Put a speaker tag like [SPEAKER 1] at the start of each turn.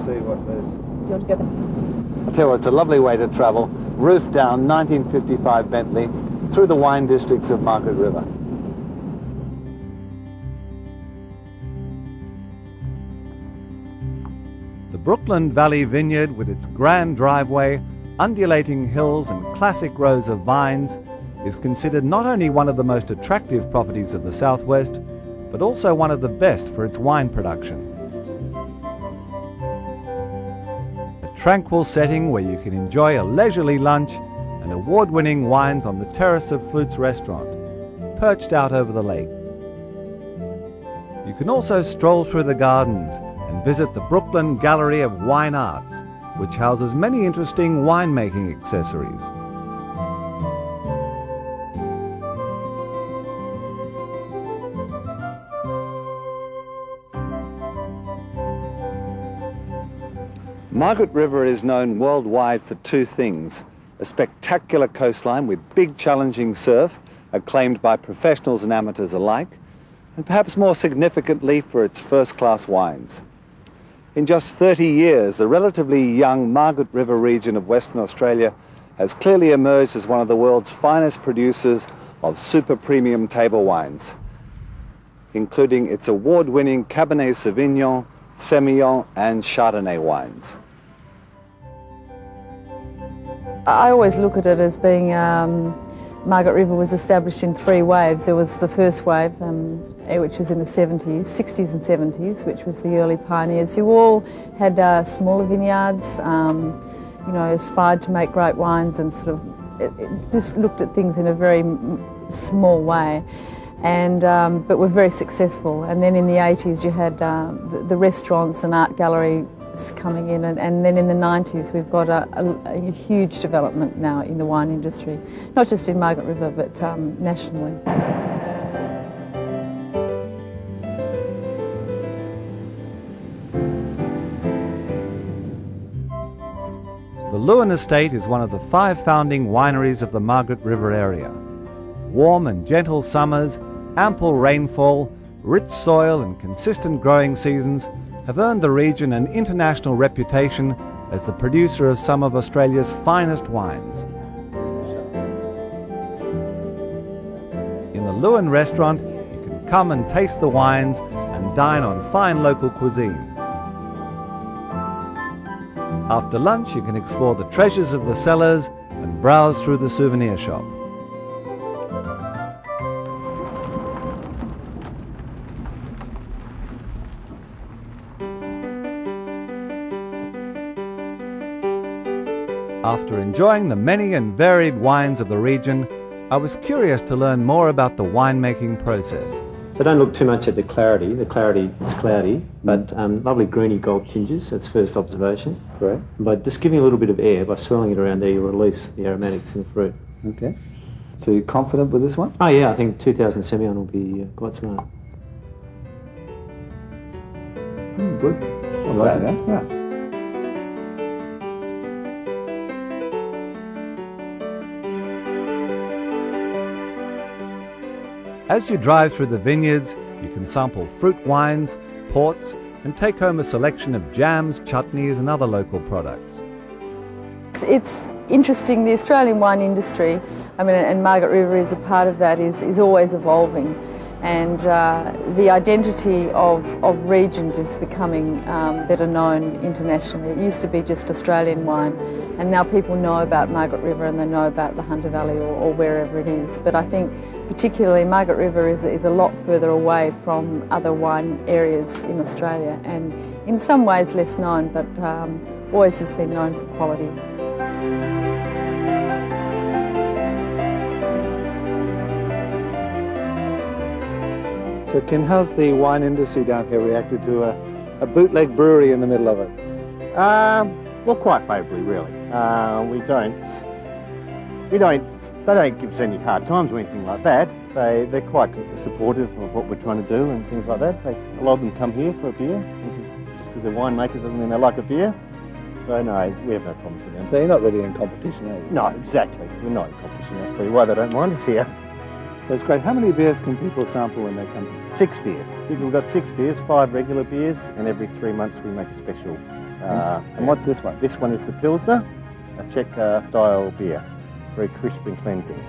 [SPEAKER 1] see what it is.
[SPEAKER 2] Do you want to go back?
[SPEAKER 1] I'll tell you what, it's a lovely way to travel. Roof down, 1955 Bentley, through the wine districts of Margaret River. The Brookland Valley Vineyard, with its grand driveway, undulating hills and classic rows of vines, is considered not only one of the most attractive properties of the southwest, but also one of the best for its wine production. A tranquil setting where you can enjoy a leisurely lunch and award-winning wines on the Terrace of Flutes restaurant, perched out over the lake. You can also stroll through the gardens and visit the Brooklyn Gallery of Wine Arts, which houses many interesting winemaking accessories. Margaret River is known worldwide for two things: a spectacular coastline with big challenging surf, acclaimed by professionals and amateurs alike, and perhaps more significantly for its first-class wines. In just 30 years, the relatively young Margaret River region of Western Australia has clearly emerged as one of the world's finest producers of super premium table wines, including its award-winning Cabernet Sauvignon, Semillon and Chardonnay wines.
[SPEAKER 2] I always look at it as being Margaret River was established in three waves. There was the first wave, which was in the 70s, 60s and 70s, which was the early pioneers, who all had smaller vineyards, you know, aspired to make great wines and sort of just looked at things in a very small way, and but were very successful. And then in the 80s you had the restaurants and art galleries coming in, and then in the 90s we've got a huge development now in the wine industry, not just in Margaret River but nationally.
[SPEAKER 1] The Lewin Estate is one of the 5 founding wineries of the Margaret River area. Warm and gentle summers, ample rainfall, rich soil and consistent growing seasons have earned the region an international reputation as the producer of some of Australia's finest wines. In the Lewin restaurant, you can come and taste the wines and dine on fine local cuisine. After lunch, you can explore the treasures of the cellars and browse through the souvenir shop. After enjoying the many and varied wines of the region, I was curious to learn more about the winemaking process.
[SPEAKER 3] So don't look too much at the clarity. The clarity is cloudy, but lovely greeny gold tinges. That's first observation.
[SPEAKER 1] Great.
[SPEAKER 3] And by just giving a little bit of air, by swirling it around there, you release the aromatics in the fruit.
[SPEAKER 1] Okay. So you're confident with this one?
[SPEAKER 3] Oh yeah, I think 2000 Semillon will be quite smart.
[SPEAKER 1] Good. I like that. Yeah. As you drive through the vineyards, you can sample fruit wines, ports, and take home a selection of jams, chutneys, and other local products.
[SPEAKER 2] It's interesting, the Australian wine industry, I mean, and Margaret River is a part of that, is always evolving. And the identity of regions is becoming better known internationally. It used to be just Australian wine, and now people know about Margaret River and they know about the Hunter Valley or wherever it is. But I think particularly Margaret River is a lot further away from other wine areas in Australia, and in some ways less known, but always has been known for quality.
[SPEAKER 1] So Ken, how's the wine industry down here reacted to a bootleg brewery in the middle of it?
[SPEAKER 4] Well, quite favourably, really. They don't give us any hard times or anything like that. They're quite supportive of what we're trying to do and things like that. A lot of them come here for a beer, just because they're winemakers doesn't mean they like a beer. So no, we have no problems with them.
[SPEAKER 1] So you're not really in competition, are you?
[SPEAKER 4] No, exactly. We're not in competition. That's probably why they don't mind us here.
[SPEAKER 1] So it's great. How many beers can people sample when they come here?
[SPEAKER 4] 6 beers. We've got 6 beers, 5 regular beers, and every 3 months we make a special
[SPEAKER 1] And what's this one?
[SPEAKER 4] This one is the Pilsner, a Czech style beer. Very crisp and cleansing.